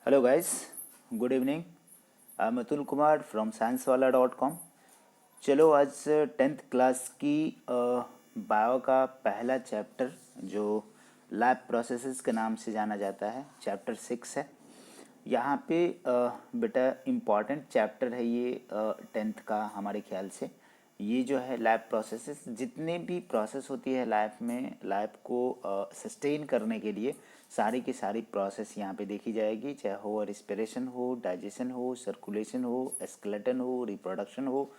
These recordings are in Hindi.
Hello guys, good evening. I am Atul Kumar from sciencewala.com। चलो आज 10th क्लास की बायो का पहला चैप्टर जो लैब प्रोसेसेस के नाम से जाना जाता है, चैप्टर 6 है। यहाँ पे बेटा इम्पॉर्टेंट चैप्टर है ये 10th का हमारे ख्याल से। ये जो है लैब प्रोसेसेस, जितने भी प्रोसेस होती है लैब में, लैब को सस्टेन करने के लिए सारी की सारी प्रोसेस यहाँ पे देखी जाएगी, चाहे हो रिस्पिरेशन हो, डाइजेशन हो, सर्कुलेशन हो, स्केलेटन हो, रिप्रोडक्शन हो।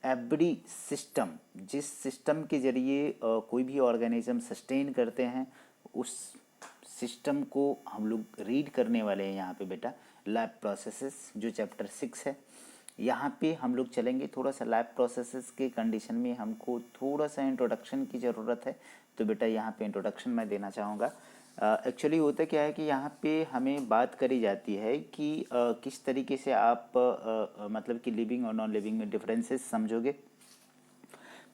एवरी सिस्टम, जिस सिस्टम के जरिए कोई भी ऑर्गेनिज्म सस्टेन करते हैं, उस सिस्टम को हम लोग रीड करने वाले हैं यहाँ पे बेटा, लैब प्रोसेसेस जो चैप्टर 6 है। यहाँ पे हम लोग चलेंगे थोड़ा सा लैब प्रोसेसेस के कंडीशन में, हमको थोड़ा सा इंट्रोडक्शन की ज़रूरत है। तो बेटा यहाँ पे इंट्रोडक्शन मैं देना चाहूँगा। एक्चुअली होता क्या है कि यहाँ पे हमें बात करी जाती है कि किस तरीके से आप मतलब कि लिविंग और नॉन लिविंग में डिफरेंसेस समझोगे।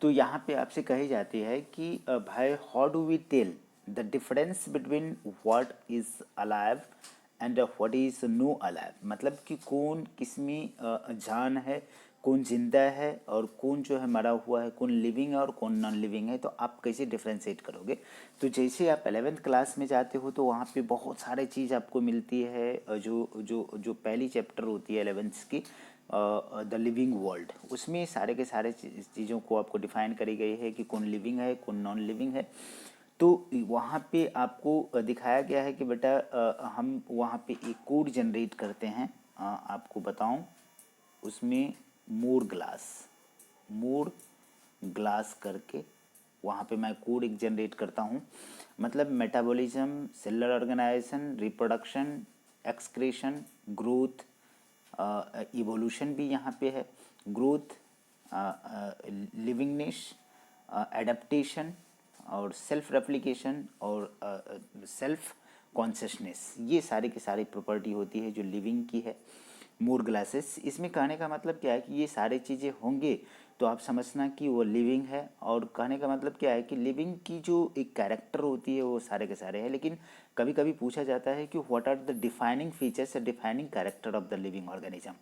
तो यहाँ पे आपसे कही जाती है कि भाई how do we tell the difference between what is alive and what is no alive. मतलब कि कौन किसमें जान है, कौन जिंदा है और कौन जो है मरा हुआ है, कौन लिविंग है और कौन नॉन लिविंग है। तो आप कैसे डिफ्रेंशिएट करोगे। तो जैसे आप 11th क्लास में जाते हो तो वहाँ पे बहुत सारे चीज़ आपको मिलती है। जो जो जो पहली चैप्टर होती है 11th की, द लिविंग वर्ल्ड, उसमें सारे के सारे चीज़ों को आपको डिफाइन करी गई है कि कौन लिविंग है, कौन नॉन लिविंग है। तो वहाँ पे आपको दिखाया गया है कि बेटा हम वहाँ पे एक कोड जनरेट करते हैं। आपको बताऊं, उसमें मोर ग्लास करके वहाँ पे मैं कोड एक जनरेट करता हूँ। मतलब metabolism, cellular organization, reproduction, excretion, growth, evolution भी यहाँ पे है, ग्रोथ, लिविंगनेस, एडेप्टेशन और सेल्फ रेप्लिकेशन और सेल्फ कॉन्शियसनेस। ये सारी की सारी प्रॉपर्टी होती है जो लिविंग की है। मोर ग्लासेस, इसमें कहने का मतलब क्या है कि ये सारी चीज़ें होंगे तो आप समझना कि वो लिविंग है। और कहने का मतलब क्या है कि लिविंग की जो एक कैरेक्टर होती है वो सारे के सारे हैं। लेकिन कभी कभी पूछा जाता है कि what are the defining features, defining character of the living organism.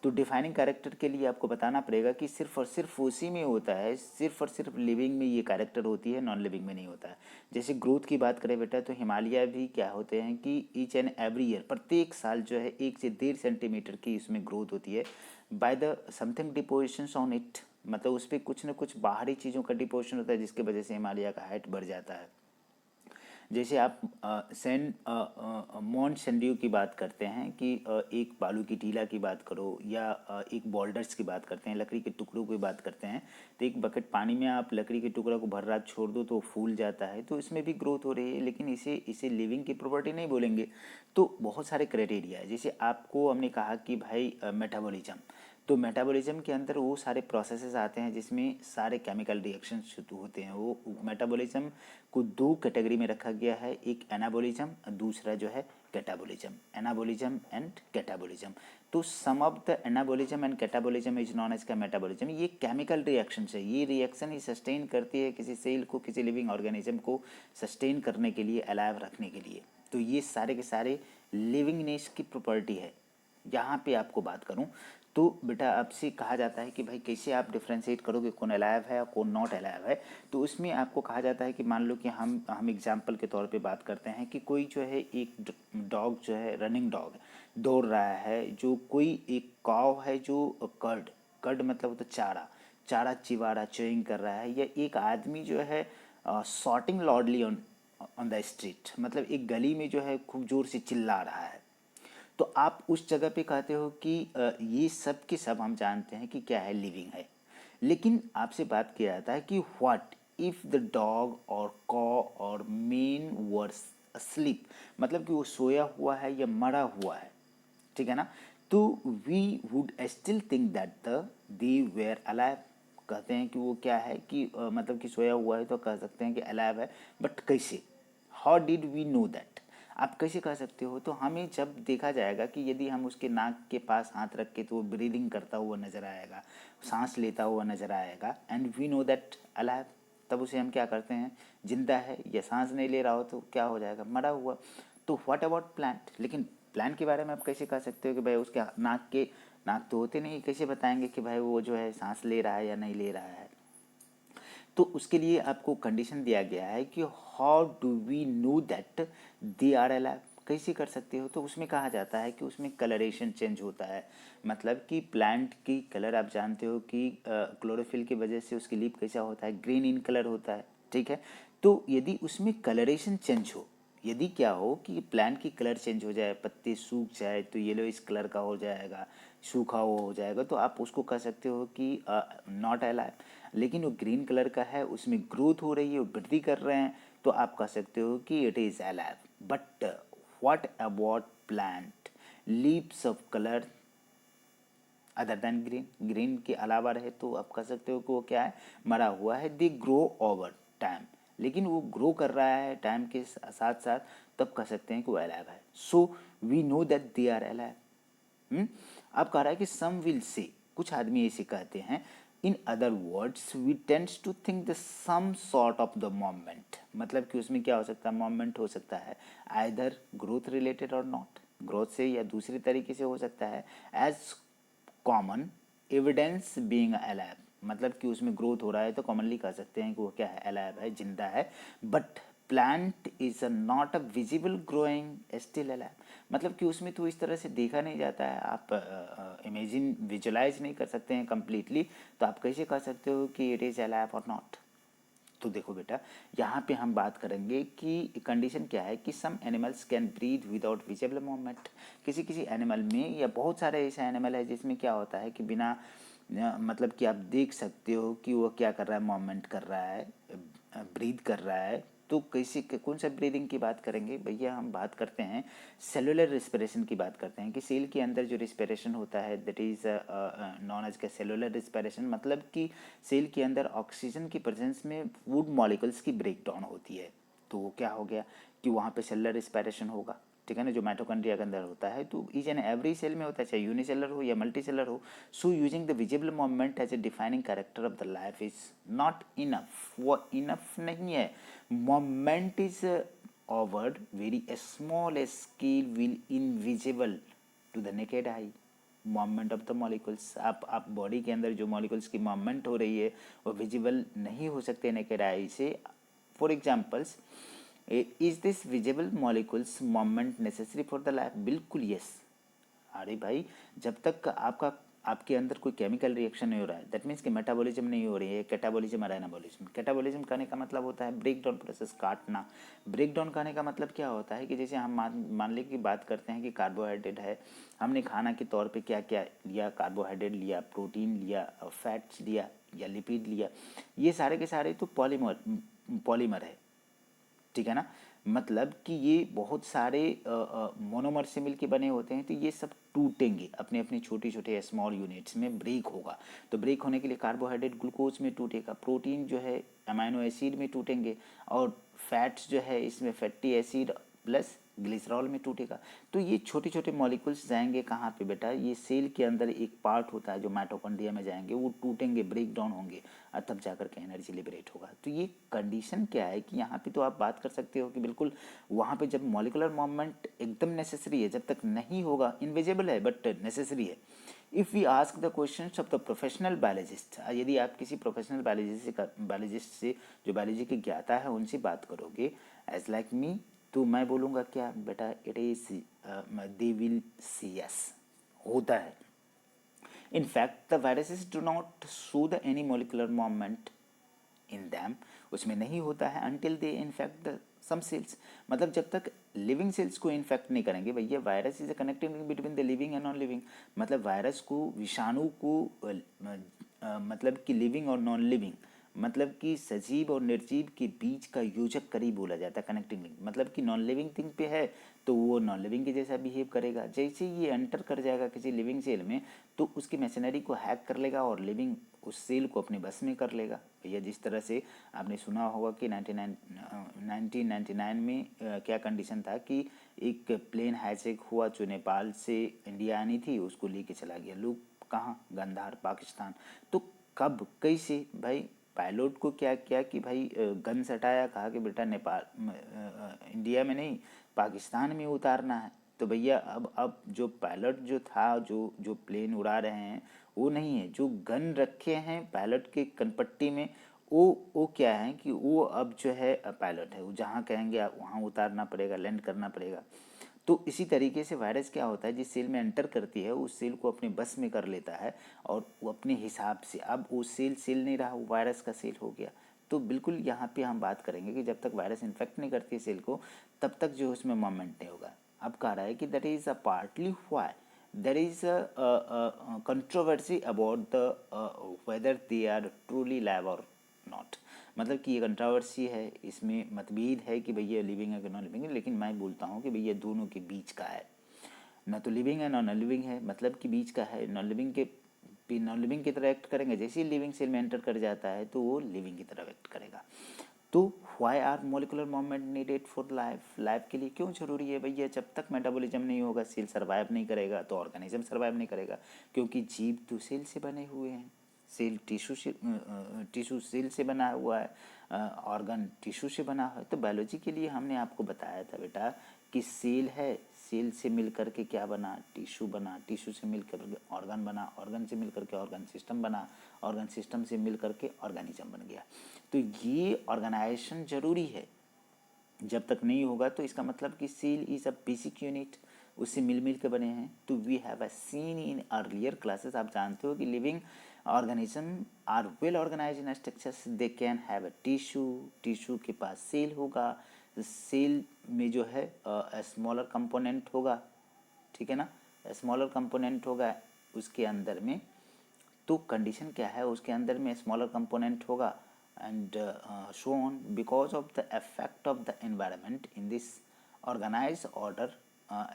तो डिफाइनिंग कैरेक्टर के लिए आपको बताना पड़ेगा कि सिर्फ और सिर्फ उसी में होता है, सिर्फ और सिर्फ लिविंग में ये कैरेक्टर होती है, नॉन लिविंग में नहीं होता है। जैसे ग्रोथ की बात करें बेटा, तो हिमालय भी क्या होते हैं कि ईच एंड एवरी ईयर, प्रत्येक साल जो है 1 से 1.5 सेंटीमीटर की इसमें ग्रोथ होती है by the something depositions on it. मतलब उस पर कुछ न कुछ बाहरी चीज़ों का डिपोजिशन होता है जिसकी वजह से हिमालय का हाइट बढ़ जाता है। जैसे आप माउंट सैंडियो की बात करते हैं कि एक बालू की टीला की बात करो या एक बॉल्डर्स की बात करते हैं, लकड़ी के टुकड़ों की बात करते हैं। तो एक बकेट पानी में आप लकड़ी के टुकड़ा को भर रात छोड़ दो तो वो फूल जाता है, तो इसमें भी ग्रोथ हो रही है। लेकिन इसे इसे लिविंग की प्रॉपर्टी नहीं बोलेंगे। तो बहुत सारे क्राइटेरिया है। जैसे आपको हमने कहा कि भाई मेटाबॉलिज्म, तो मेटाबॉलिज्म के अंदर वो सारे प्रोसेसेस आते हैं जिसमें सारे केमिकल रिएक्शन शुरू होते हैं। वो मेटाबॉलिज्म को 2 कैटेगरी में रखा गया है, एक एनाबॉलिज्म, दूसरा जो है कैटाबॉलिज्म। Anabolism and catabolism. तो sum of the anabolism and catabolism is known as का मेटाबॉलिज्म। ये केमिकल रिएक्शन है, ये रिएक्शन ही सस्टेन करती है किसी सेल को, किसी लिविंग ऑर्गेनिज्म को सस्टेन करने के लिए, अलाइव रखने के लिए। तो ये सारे के सारे लिविंगनेस की प्रॉपर्टी है। यहाँ पे आपको बात करूँ तो बेटा आपसे कहा जाता है कि भाई कैसे आप डिफ्रेंशिएट करोगे कौन अलाइव है और कौन नॉट अलाइव है। तो उसमें आपको कहा जाता है कि मान लो कि हम एग्जांपल के तौर पे बात करते हैं कि कोई जो है एक डॉग जो है, रनिंग डॉग दौड़ रहा है, जो कोई एक काव है जो कर्ड, कर्ड मतलब तो चारा, चारा चिवा रहा, चोइंग कर रहा है, या एक आदमी जो है shouting loudly on on the street, मतलब एक गली में जो है खूब जोर से चिल्ला रहा है। तो आप उस जगह पे कहते हो कि ये सब के सब हम जानते हैं कि क्या है, लिविंग है। लेकिन आपसे बात किया जाता है कि व्हाट इफ द डॉग और कॉ और मेन वर्स अस्लीप, मतलब कि वो सोया हुआ है या मरा हुआ है, ठीक है ना। तो we would still think that the they were alive. कहते हैं कि वो क्या है कि मतलब कि सोया हुआ है तो कह सकते हैं कि अलाइव है। बट कैसे, how did we know that, आप कैसे कह सकते हो। तो हमें जब देखा जाएगा कि यदि हम उसके नाक के पास हाथ रख के तो वो ब्रीदिंग करता हुआ नजर आएगा, सांस लेता हुआ नजर आएगा, and we know that alive, तब उसे हम क्या करते हैं, जिंदा है। या सांस नहीं ले रहा हो तो क्या हो जाएगा, मरा हुआ। तो व्हाट अबाउट प्लांट। लेकिन प्लांट के बारे में आप कैसे कह सकते हो कि भाई उसके नाक तो होते नहीं, कैसे बताएंगे कि भाई वो जो है सांस ले रहा है या नहीं ले रहा है। तो उसके लिए आपको कंडीशन दिया गया है कि how do we know that they are alive, कैसे कर सकते हो। तो उसमें कहा जाता है कि उसमें कलरेशन चेंज होता है, मतलब कि प्लांट की कलर आप जानते हो कि क्लोरोफिल की वजह से उसकी लीफ कैसा होता है, ग्रीन इन कलर होता है, ठीक है। तो यदि उसमें कलरेशन चेंज हो, यदि क्या हो कि प्लांट की कलर चेंज हो जाए, पत्ते सूख जाए तो येलो इस कलर का हो जाएगा, सूखा वो हो जाएगा, तो आप उसको कह सकते हो कि नॉट अलाइव। लेकिन वो ग्रीन कलर का है, उसमें ग्रोथ हो रही है, वो वृद्धि कर रहे हैं, तो आप कह सकते हो कि it is alive. But what about plant leaves of colour other than green, green के अलावा रहे तो आप कह सकते हो कि वो क्या है, मरा हुआ है। दे ग्रो ओवर टाइम, लेकिन वो ग्रो कर रहा है टाइम के साथ साथ, तब कह सकते हैं कि वो अलाइव है। So we know that they are alive. अब कह रहा है कि सम विल से, कुछ आदमी ऐसे कहते हैं, in other words we tends to think the some sort of the moment, मतलब कि उसमें क्या हो सकता है, मोमेंट हो सकता है आइदर ग्रोथ रिलेटेड और नॉट, ग्रोथ से या दूसरे तरीके से हो सकता है, as common evidence being alive, मतलब कि उसमें ग्रोथ हो रहा है तो कॉमनली कह सकते हैं कि वो क्या है, अलाइव है, जिंदा है। But plant is not a visible growing still alive, मतलब कि उसमें तो इस तरह से देखा नहीं जाता है, आप इमेजिन विजुलाइज नहीं कर सकते हैं कंप्लीटली, तो आप कैसे कह सकते हो कि इट इज़ अलाइव और नॉट। तो देखो बेटा, यहाँ पे हम बात करेंगे कि कंडीशन क्या है कि some animals can breathe without visible movement, किसी किसी एनिमल में, या बहुत सारे ऐसे एनिमल है जिसमें क्या होता है कि बिना मतलब कि आप देख सकते हो कि वो क्या कर रहा है, मूवमेंट कर रहा है, ब्रीथ कर रहा है। तो कैसे, कौन सा ब्रीदिंग की बात करेंगे भैया, हम बात करते हैं सेलुलर रिस्पिरेशन की बात करते हैं कि सेल के अंदर जो रिस्पिरेशन होता है दैट इज नॉन एज का सेलुलर रिस्पिरेशन, मतलब कि सेल के अंदर ऑक्सीजन की प्रेजेंस में फूड मॉलिक्यूल्स की ब्रेक डाउन होती है। तो वो क्या हो गया कि वहाँ पे सेलुलर रिस्पिरेशन होगा, ठीक है ना, जो माइटोकॉन्ड्रिया के अंदर होता है। तो ईच एंड एवरी सेल में होता है, चाहे यूनिसेलर हो या मल्टी सेलर हो। So using the visible movement as a defining character of the life is not enough, वो इनफ नहीं है। Movement is over very small scale will invisible to the naked eye, movement of the molecules, आप बॉडी के अंदर जो मॉलिक्यूल्स की मूवमेंट हो रही है वो विजिबल नहीं हो सकते नेकेड आई से। For examples, is this visible molecules movement necessary for the life, बिल्कुल यस। अरे भाई, जब तक आपके अंदर कोई केमिकल रिएक्शन नहीं हो रहा है, दैट मीन्स कि मेटाबॉलिज्म नहीं हो रही है, कैटाबॉलिज्म और एनाबॉलिज्म। कैटाबॉलिज्म कहने का मतलब होता है ब्रेक डाउन प्रोसेस, काटना। ब्रेक डाउन कहने का मतलब क्या होता है कि जैसे हम मान ले कि बात करते हैं कि कार्बोहाइड्रेट है, हमने खाना के तौर पे क्या क्या लिया, कार्बोहाइड्रेट लिया, प्रोटीन लिया, फैट्स लिया या लिपिड लिया, ये सारे के सारे तो पॉलीमर है, ठीक है ना। मतलब कि ये बहुत सारे मोनोमर से मिलके बने होते हैं, तो ये सब टूटेंगे अपने अपने छोटे छोटे स्मॉल यूनिट्स में, ब्रेक होगा। तो ब्रेक होने के लिए कार्बोहाइड्रेट ग्लूकोज में टूटेगा, प्रोटीन जो है अमाइनो एसिड में टूटेंगे, और फैट्स जो है इसमें फैटी एसिड प्लस ग्लिसरॉल में टूटेगा। तो ये छोटे छोटे मॉलिक्यूल्स जाएंगे कहाँ पे बेटा, ये सेल के अंदर एक पार्ट होता है जो माइटोकॉन्ड्रिया में जाएंगे, वो टूटेंगे, ब्रेक डाउन होंगे, और तब जाकर के एनर्जी लिबरेट होगा। तो ये कंडीशन क्या है कि यहाँ पे तो आप बात कर सकते हो कि बिल्कुल वहाँ पे जब मॉलिकुलर मूवमेंट एकदम नेसेसरी है, जब तक नहीं होगा, इनविजिबल है बट नेसेसरी है। If we ask the question of the professional biologist, यदि आप किसी प्रोफेशनल बायोलॉजिस्ट से जो बायोलॉजी के ज्ञाता है उनसे बात करोगे एज लाइक मी, तो मैं बोलूँगा क्या बेटा, it is they will see yes, होता है। In fact, the viruses do not show the any molecular movement in them, उसमें नहीं होता है until they infect the some cells, मतलब जब तक लिविंग सेल्स को इन्फेक्ट नहीं करेंगे। भैया virus is a connecting link between the living and non living, मतलब वायरस को, विषाणु को मतलब कि लिविंग और नॉन लिविंग, मतलब कि सजीव और निर्जीव के बीच का योजक करीब बोला जाता है, कनेक्टिंग लिंक। मतलब कि नॉन लिविंग थिंग पे है तो वो नॉन लिविंग के जैसा बिहेव करेगा। जैसे ये एंटर कर जाएगा किसी लिविंग सेल में तो उसकी मशीनरी को हैक कर लेगा और लिविंग उस सेल को अपने बस में कर लेगा। भैया जिस तरह से आपने सुना होगा कि 1999 में क्या कंडीशन था कि एक प्लेन हाईजैक हुआ जो नेपाल से इंडिया आनी थी, उसको लेके चला गया लोग कहाँ, गंधार पाकिस्तान। तो कब कैसे भाई, पायलट को क्या किया कि भाई गन सटाया, कहा कि बेटा नेपाल इंडिया में नहीं पाकिस्तान में उतारना है। तो भैया अब जो पायलट जो था, जो जो प्लेन उड़ा रहे हैं, वो नहीं है। जो गन रखे हैं पायलट के कनपट्टी में, वो क्या है कि वो अब जो है पायलट है, वो जहाँ कहेंगे वहाँ उतारना पड़ेगा, लैंड करना पड़ेगा। तो इसी तरीके से वायरस क्या होता है, जिस सेल में एंटर करती है उस सेल को अपने बस में कर लेता है, और वो अपने हिसाब से, अब वो सेल सेल नहीं रहा, वो वायरस का सेल हो गया। तो बिल्कुल यहाँ पे हम बात करेंगे कि जब तक वायरस इन्फेक्ट नहीं करती है सेल को, तब तक जो उसमें मूवमेंट नहीं होगा। अब कह रहा है कि that is a partly why there is a controversy about the whether they are truly live और नॉट। मतलब कि ये कंट्रोवर्सी है, इसमें मतभेद है कि भैया लिविंग है कि नॉन लिविंग है, लेकिन मैं बोलता हूँ कि भैया दोनों के बीच का है। ना तो लिविंग है ना नॉन लिविंग है, मतलब कि बीच का है। नॉन लिविंग की तरह एक्ट करेंगे, जैसे ही लिविंग सेल में एंटर कर जाता है तो वो लिविंग की तरह एक्ट करेगा। तो why are molecular movement needed for life? Life के लिए क्यों जरूरी है भैया? जब तक मेटाबॉलिज्म नहीं होगा, सेल सर्वाइव नहीं करेगा, तो ऑर्गेनिज्म सर्वाइव नहीं करेगा, क्योंकि जीव तो सेल से बने हुए हैं। सेल टिश्यू सेल से बना हुआ है, ऑर्गन टिश्यू से बना है। तो बायोलॉजी के लिए हमने आपको बताया था बेटा कि सेल है, सेल से मिल करके क्या बना, टिश्यू बना, टिश्यू से मिल करके ऑर्गन बना, ऑर्गन से मिल करके ऑर्गन सिस्टम बना, ऑर्गन सिस्टम से मिल करके ऑर्गेनिज्म बन गया। तो ये ऑर्गेनाइजेशन जरूरी है। जब तक नहीं होगा तो इसका मतलब कि cell is a basic unit, उससे मिल मिल के बने हैं। तो we have a seen in earlier classes, आप जानते हो कि living organism are well organise in structures. They can have a tissue, tissue के पास सेल होगा, सेल में जो है स्मॉलर कंपोनेंट होगा, ठीक है ना, स्मॉलर कंपोनेंट होगा उसके अंदर में। तो कंडीशन क्या है, उसके अंदर में स्मॉलर कंपोनेंट होगा, and so on, because of the effect of the environment in this organize order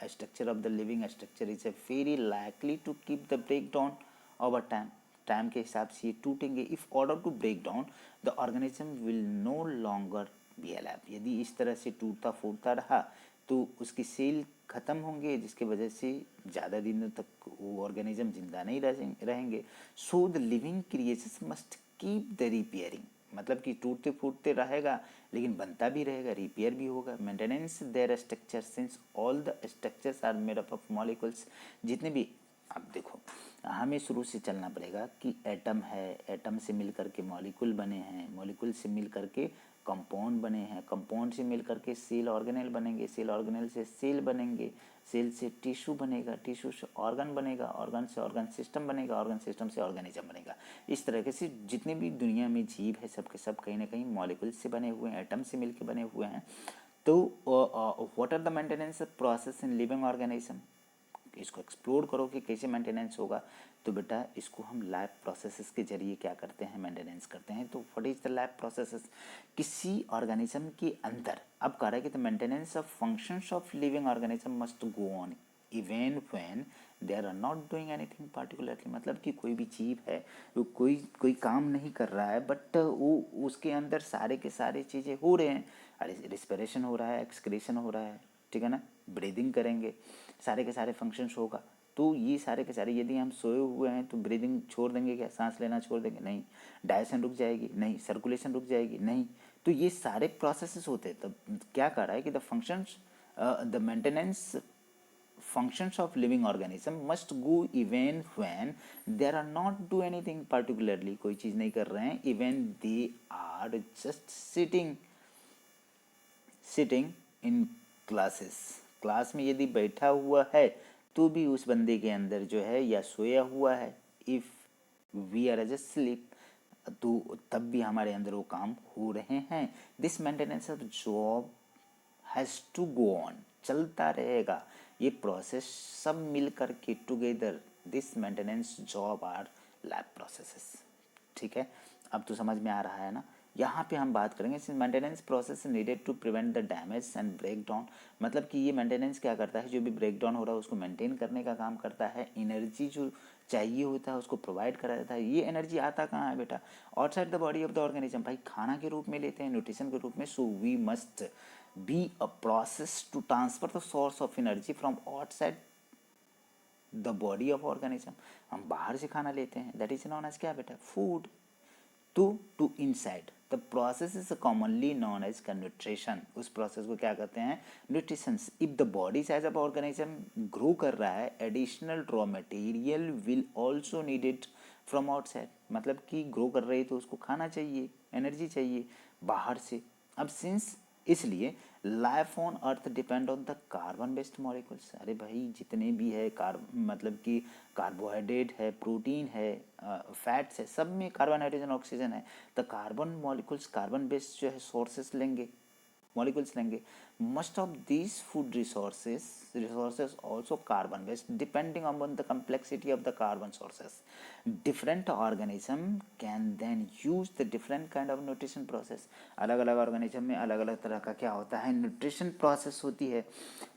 structure of the living structure is a very likely to keep the break down over time. Time के हिसाब से ये टूटेंगे। If order to break down the organism will no longer be alive. यदि इस तरह से टूटता फूटता रहा तो उसकी सेल ख़त्म होंगे, जिसकी वजह से ज़्यादा दिनों तक वो ऑर्गेनिज्म जिंदा नहीं रहेंगे। So the living creatures must keep the repairing, मतलब कि टूटते फूटते रहेगा लेकिन बनता भी रहेगा, रिपेयर भी होगा। Maintenance their structure since all the structures are made up of molecules. जितने भी, अब देखो हमें शुरू से चलना पड़ेगा कि एटम है, एटम से मिल करके मॉलिक्यूल बने हैं, मॉलिक्यूल से मिल करके कंपाउंड बने हैं, कंपाउंड से मिल करके सेल ऑर्गेनेल बनेंगे, सेल ऑर्गेनेल से सेल बनेंगे, सेल से टिश्यू बनेगा, टिश्यू से ऑर्गन बनेगा, ऑर्गन से ऑर्गन सिस्टम बनेगा, ऑर्गन सिस्टम से ऑर्गेनिज्म बनेगा। इस तरीके से जितने भी दुनिया में जीव है सब के सब कहीं ना कहीं मॉलिक्यूल से बने हुए हैं, एटम से मिलकर बने हुए हैं। तो what are the maintenance process in living organism? इसको एक्सप्लोर करो कि कैसे मेंटेनेंस होगा। तो बेटा इसको हम लैब प्रोसेसेस के जरिए क्या करते हैं, मेंटेनेंस करते हैं। तो what is the lab processes? किसी ऑर्गेनिज्म के अंदर, अब कह रहा है कि the maintenance of functions of living organism must go on even when they are not doing anything particularly. मतलब कि कोई भी जीव है वो कोई कोई काम नहीं कर रहा है, बट वो उसके अंदर सारे के सारे चीज़ें हो रहे हैं। अरे रिस्पिरेशन हो रहा है, एक्सक्रीशन हो रहा है, ठीक है ना, ब्रीदिंग करेंगे, सारे के सारे फंक्शंस होगा। तो ये सारे के सारे, यदि हम सोए हुए हैं तो ब्रीदिंग छोड़ देंगे क्या, सांस लेना छोड़ देंगे? नहीं। डाइजेशन रुक जाएगी? नहीं। सर्कुलेशन रुक जाएगी? नहीं। तो ये सारे प्रोसेसेस होते हैं। तब क्या कर रहा है कि the functions, the maintenance functions of living organism must go even when they are not do anything particularly, कोई चीज़ नहीं कर रहे हैं, even they are just sitting in classes। Class में यदि बैठा हुआ है तो भी उस बंदे के अंदर जो है या सोया हुआ है, if we are asleep, तो तब भी हमारे अंदर वो काम हो रहे हैं। This maintenance of job has to go on, चलता रहेगा ये प्रोसेस सब मिल कर के together. This maintenance job are lab processes, ठीक है। अब तो समझ में आ रहा है ना। यहाँ पे हम बात करेंगे maintenance process needed to prevent the damage and break down. मतलब कि ये मेंटेनेंस क्या करता है, जो भी ब्रेक डाउन हो रहा है उसको मेंटेन करने का काम करता है। एनर्जी जो चाहिए होता है उसको प्रोवाइड करा जाता है। ये एनर्जी आता कहाँ है बेटा? Outside the body of the organism. भाई खाना के रूप में लेते हैं, न्यूट्रिशन के रूप में। So we must be a process to transfer the source of energy from outside the body of organism. हम बाहर से खाना लेते हैं, दैट इज नॉन एज क्या बेटा? Food. To inside the the process is commonly known as nutrition. उस प्रोसेस को क्या कहते हैं? Nutrition. If the body size of organism grow कर रहा है, additional raw material will also needed from outside. मतलब कि ग्रो कर रही है तो उसको खाना चाहिए, एनर्जी चाहिए बाहर से। अब सिंस इसलिए life on earth depend on the carbon based molecules. अरे भाई जितने भी है मतलब कि कार्बोहाइड्रेट है, प्रोटीन है, फैट्स है, सब में कार्बन हाइड्रोजन ऑक्सीजन है। तो कार्बन मॉलिक्यूल्स कार्बन बेस्ड जो है सोर्सेस लेंगे, मॉलिक्यूल्स लेंगे। Must of these food resources also carbon based depending on the complexity of the carbon sources. Different organism can then use the different kind of nutrition process. अलग अलग ऑर्गेनिज्म में अलग अलग तरह का क्या होता है? न्यूट्रिशन प्रोसेस होती है।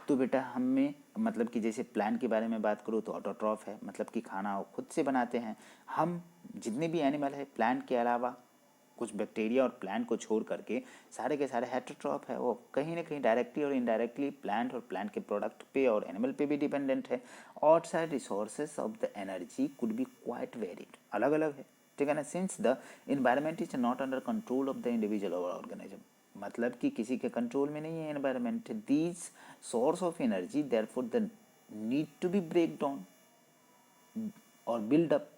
तो बेटा हमें मतलब कि जैसे प्लांट के बारे में बात करूँ तो ऑटोट्रॉफ है, मतलब कि खाना खुद से बनाते हैं। हम जितने भी एनिमल है प्लांट के अलावा, कुछ बैक्टीरिया और प्लांट को छोड़ करके सारे के सारे हेटरोट्रॉफ है। वो कहीं ना कहीं डायरेक्टली और इनडायरेक्टली प्लांट और प्लांट के प्रोडक्ट पे और एनिमल पे भी डिपेंडेंट है। Outside resources of the energy could be quite varied, अलग अलग है, ठीक है ना। Since the environment is not under control of the individual organism, मतलब कि किसी के कंट्रोल में नहीं है environment. These source of energy therefore the need to be break down और build up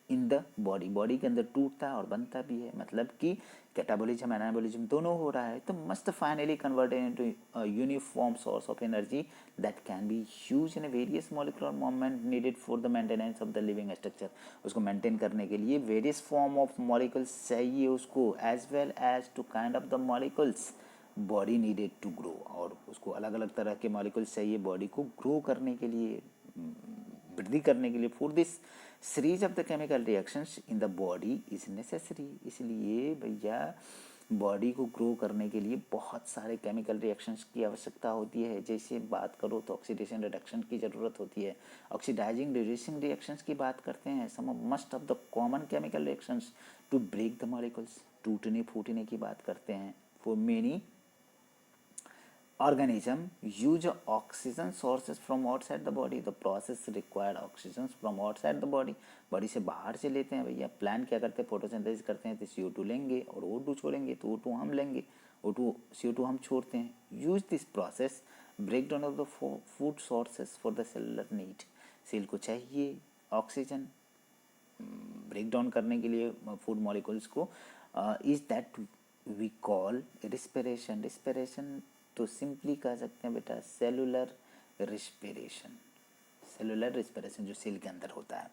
in the body. Body के अंदर टूटता है और बनता भी है, मतलब कि कैटाबॉलिज्म एनाबॉलिज्म दोनों हो रहा है। तो must finally converted into uniform source of energy that can be use in various molecular movement needed for the maintenance of the living structure. उसको मेंटेन करने के लिए वेरियस फॉर्म ऑफ मॉलिक्यूल्स चाहिए उसको, as well as two kind of the molecules body needed to grow. और उसको अलग अलग तरह के मॉलिक्यूल्स चाहिए बॉडी को ग्रो करने के लिए, वृद्धि करने के लिए। For this series of the chemical reactions in the body is necessary. इसलिए भैया बॉडी को ग्रो करने के लिए बहुत सारे केमिकल रिएक्शंस की आवश्यकता होती है। जैसे बात करो तो ऑक्सीडेशन रिडक्शन की ज़रूरत होती है, ऑक्सीडाइजिंग रिड्यूसिंग रिएक्शंस की बात करते हैं। Some of must of the common chemical reactions to break the molecules, टूटने फूटने की बात करते हैं। For many organism use oxygen sources from outside the body. The process required oxygen from outside the body. Body से बाहर से लेते हैं भैया। प्लांट क्या करते हैं? फोटोसिंथेसिस करते हैं तो CO2 लेंगे और O2 छोड़ेंगे, तो O2 हम लेंगे, CO2 हम छोड़ते हैं। Use this process break down of the food sources for the cellular need. Cell को चाहिए ऑक्सीजन ब्रेक डाउन करने के लिए फूड मॉलिक्यूल्स को, is that we call respiration. Respiration तो सिंपली कह सकते हैं बेटा सेलुलर रिस्पिरेशन, सेलुलर रिस्पिरेशन जो सेल के अंदर होता है।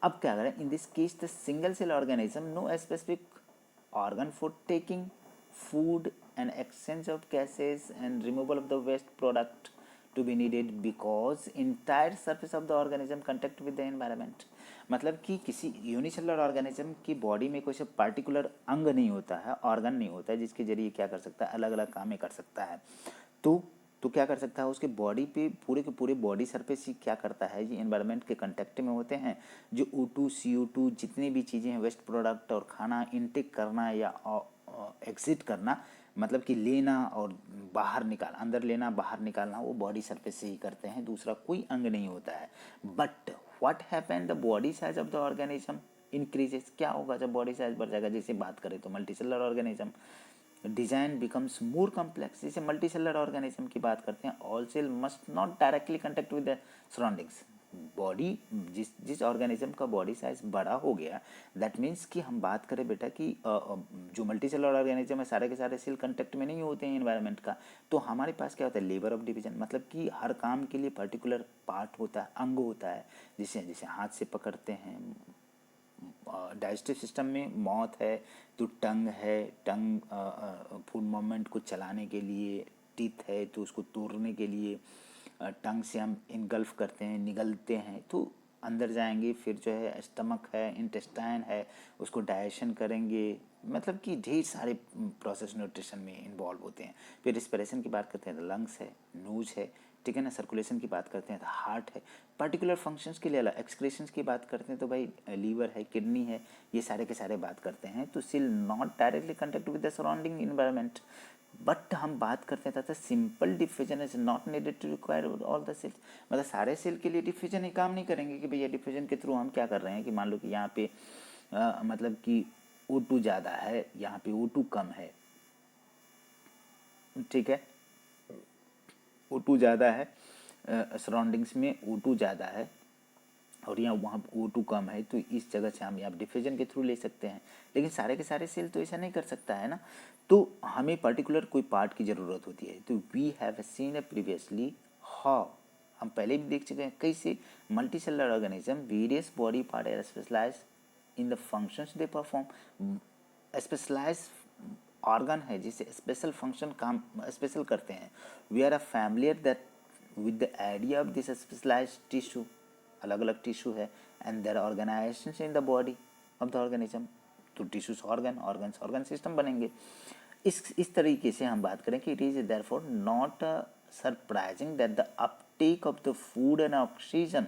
अब क्या करें? In this case the single cell organism no specific organ for taking food and exchange of gases and removal of the waste product to be needed because entire surface of the organism contact with the environment। मतलब कि किसी यूनिसेलुलर ऑर्गेनिज्म की बॉडी में कोई सब पार्टिकुलर अंग नहीं होता है, ऑर्गन नहीं होता है जिसके जरिए क्या कर सकता है? अलग अलग कामें कर सकता है। तो क्या कर सकता है? उसके बॉडी पे पूरे के पूरे बॉडी सरफेस ही क्या करता है? ये एनवायरनमेंट के कांटेक्ट में होते हैं। जो O2 CO2 जितनी भी चीज़ें हैं, वेस्ट प्रोडक्ट और खाना इनटेक करना या एग्जिट करना, मतलब कि लेना और बाहर निकाल, अंदर लेना बाहर निकालना, वो बॉडी सरफेस से ही करते हैं, दूसरा कोई अंग नहीं होता है। But what happen? The body size of the organism increases. क्या होगा जब बॉडी साइज बढ़ जाएगा? जैसे बात करें तो multicellular organism design becomes more complex. जैसे मल्टीसेलुलर ऑर्गेनिज्म की बात करते हैं, all cell must not directly contact with the surroundings. Body जिस ऑर्गेनिज्म का बॉडी साइज बड़ा हो गया, दैट मीन्स कि हम बात करें बेटा कि जो मल्टीसेलुलर ऑर्गेनिज्म है सारे के सारे सेल कंटेक्ट में नहीं होते हैं एनवायरनमेंट का। तो हमारे पास क्या होता है? लेबर ऑफ डिवीजन, मतलब कि हर काम के लिए पर्टिकुलर पार्ट होता है, अंग होता है। जैसे जैसे हाथ से पकड़ते हैं, डाइजेस्टिव सिस्टम में माउथ है तो टंग है, टंग फूड मूवमेंट को चलाने के लिए, टीथ है तो उसको तोड़ने के लिए, टंग से हम इनगल्फ करते हैं, निगलते हैं तो अंदर जाएंगे। फिर जो है स्टमक है, इंटेस्टाइन है, उसको डाइजेशन करेंगे। मतलब कि ढेर सारे प्रोसेस न्यूट्रिशन में इन्वॉल्व होते हैं। फिर रिस्पिरेशन की बात करते हैं तो लंग्स है, नोज है, ठीक है ना। सर्कुलेशन की बात करते हैं तो हार्ट है। पर्टिकुलर फंक्शंस के लिए अलग। एक्सक्रीशंस की बात करते हैं तो भाई लीवर है, किडनी है, ये सारे के सारे बात करते हैं। तो cell not directly contact with the surrounding environment. But हम बात करते हैं simple diffusion is not needed to require all the cells. मतलब सारे सेल के लिए डिफ्यूजन ही काम नहीं करेंगे कि भैया डिफ्यूजन के थ्रू हम क्या कर रहे हैं कि मान लो कि यहाँ पे मतलब कि O2 ज़्यादा है, यहाँ पे O2 कम है, ठीक है। O2 ज़्यादा है, सराउंडिंग्स में O2 ज़्यादा है और यहाँ वहाँ O2 कम है, तो इस जगह से हम यहाँ डिफ्यूजन के थ्रू ले सकते हैं। लेकिन सारे के सारे सेल तो ऐसा नहीं कर सकता है ना, तो हमें पर्टिकुलर कोई पार्ट की ज़रूरत होती है। तो we have seen previously how, हम पहले भी देख चुके हैं कैसे multi cellular organism various body part are specialise in the functions they perform. Specialise organ है जिसे स्पेशल फंक्शन काम स्पेशल करते हैं। We are a familiar that with the idea of this specialise tissue, अलग अलग टिश्यू है, and their organisations in the body of the organism, तो टिश्यूज ऑर्गन सिस्टम बनेंगे। इस तरीके से हम बात करें कि it is therefore not surprising that the uptake of the food and oxygen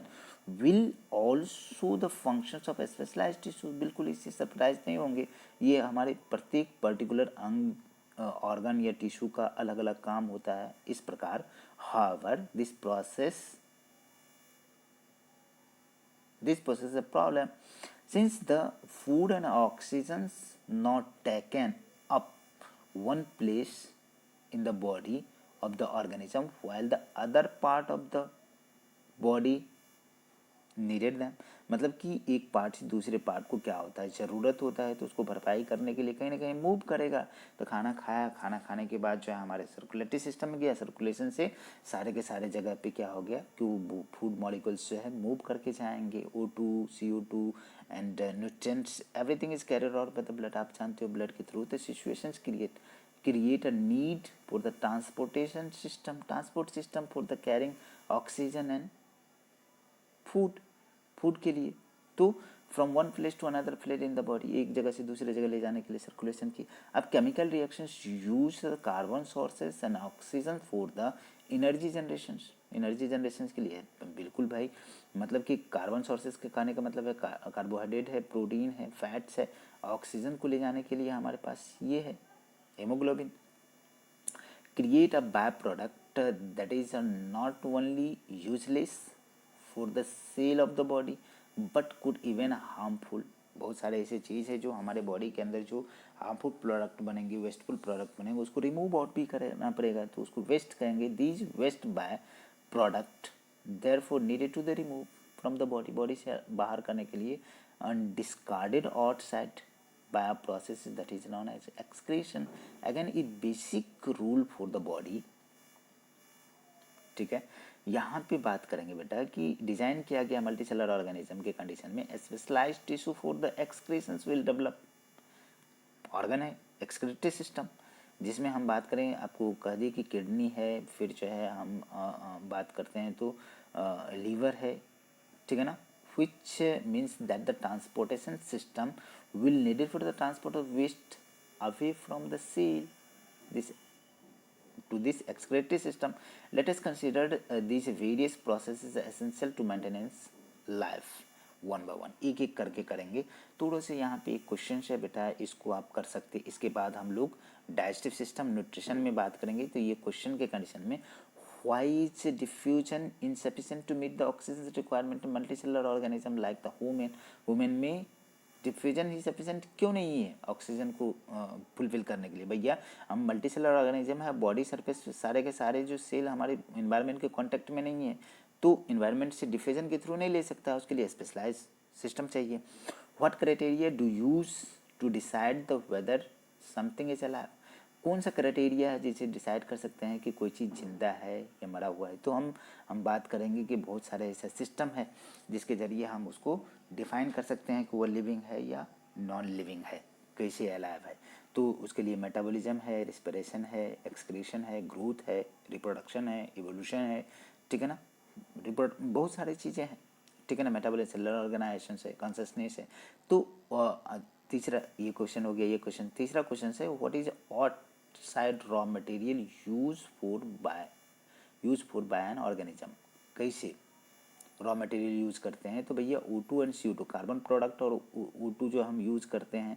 will also the functions of specialised tissue. बिल्कुल इससे सरप्राइज नहीं होंगे, ये हमारे प्रत्येक पर्टिकुलर अंग ऑर्गन या टिश्यू का अलग अलग काम होता है। इस प्रकार however this process is a problem since the food and oxygen's not taken up one place in the body of the organism while the other part of the body needed them. मतलब कि एक पार्ट से दूसरे पार्ट को क्या होता है, ज़रूरत होता है, तो उसको भरपाई करने के लिए कहीं ना कहीं मूव करेगा। तो खाना खाया, खाना खाने के बाद जो है हमारे सर्कुलेटरी सिस्टम में गया, सर्कुलेशन से सारे के सारे जगह पे क्या हो गया कि वो फूड मॉलिक्यूल्स जो है मूव करके जाएंगे। O2, CO2 and nutrients everything is carried out by the blood. आप जानते हो ब्लड के through the situations create a need for the transportation system, transport system for the carrying oxygen and food के लिए। तो from one place to another place in the body, एक जगह से दूसरे जगह ले जाने के लिए सर्कुलेशन की। अब chemical reactions use carbon sources and oxygen for the energy generation के लिए। बिल्कुल भाई, मतलब कि कार्बन सोर्सेस के खाने का मतलब है कार्बोहाइड्रेट है, प्रोटीन है, फैट्स है। ऑक्सीजन को ले जाने के लिए हमारे पास ये है haemoglobin. Create a by product that is not only useless for the cell of the body but could even harmful. बहुत सारे ऐसे चीज़ है जो हमारे बॉडी के अंदर जो हार्मफुल प्रोडक्ट बनेंगे, वेस्टफुल प्रोडक्ट बनेंगे, उसको रिमूव आउट भी करना पड़ेगा, तो उसको वेस्ट कहेंगे। These waste by product therefore needed to the remove from the body, body से बाहर करने के लिए, and discarded outside by a process that is known as excretion. Again, it basic rule for the body, ठीक है। यहाँ पे बात करेंगे बेटा कि डिजाइन किया गया मल्टी सेलुलर ऑर्गेनिज्म के कंडीशन में specialised tissue for the excretions will develop. Organ है एक्सक्रीटरी सिस्टम, जिसमें हम बात करें, आपको कह दिए कि किडनी है, फिर जो है हम बात करते हैं तो लीवर है, ठीक है ना, which means that the transportation system will needed for the transport of waste away from the cell this to this excretory system. Let us consider these various processes essential to maintenance life one by one, एक एक करके करेंगे। थोड़ा से यहाँ पे एक क्वेश्चन है बेटा, इसको आप कर सकते। इसके बाद हम लोग डाइजेस्टिव सिस्टम, न्यूट्रिशन में बात करेंगे। तो ये क्वेश्चन के कंडीशन में why is diffusion insufficient to meet the oxygen requirement in multicellular organism like the human में डिफ्यूजन ही सफिशेंट क्यों नहीं है ऑक्सीजन को फुलफिल करने के लिए? भैया हम मल्टी सेलुलर ऑर्गेनिज्म है, बॉडी सरफेस सारे के सारे जो सेल हमारे इन्वायरमेंट के कांटेक्ट में नहीं है, तो इन्वायरमेंट से डिफ्यूजन के थ्रू नहीं ले सकता, उसके लिए स्पेशलाइज सिस्टम चाहिए। What criteria do use to decide the whether something is alive? कौन सा क्राइटेरिया है जिसे डिसाइड कर सकते हैं कि कोई चीज़ जिंदा है या मरा हुआ है? तो हम बात करेंगे कि बहुत सारे ऐसा सिस्टम है जिसके ज़रिए हम उसको डिफाइन कर सकते हैं कि वो लिविंग है या नॉन लिविंग है, कैसे अलाइव है। तो उसके लिए मेटाबॉलिज्म है, रिस्पिरेशन है, एक्सक्रीशन है, ग्रोथ है, रिप्रोडक्शन है, इवोल्यूशन है, ठीक है ना, बहुत सारी चीज़ें हैं, ठीक है ना, मेटाबॉलिज्म, सेलुलर ऑर्गेनाइजेशन है, कॉन्शसनेस है। तो तीसरा ये क्वेश्चन हो गया। ये क्वेश्चन तीसरा क्वेश्चन है what is outside raw material use for by an organism? कैसे रॉ मटेरियल यूज़ करते हैं? तो भैया O2 and CO2 carbon product और O2 जो हम यूज़ करते हैं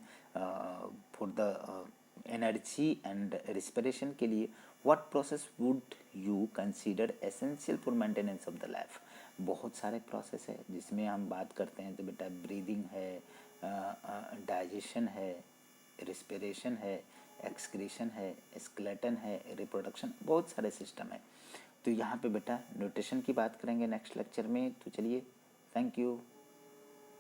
for the energy and respiration के लिए, what process would you consider essential for maintenance of the life? बहुत सारे प्रोसेस है जिसमें हम बात करते हैं, तो बेटा ब्रीदिंग है, डाइजेशन है, रिस्पिरेशन है, एक्सक्रीशन है, स्केलेटन है, रिप्रोडक्शन, बहुत सारे सिस्टम है। तो यहाँ पे बेटा न्यूट्रिशन की बात करेंगे नेक्स्ट लेक्चर में। तो चलिए, थैंक यू।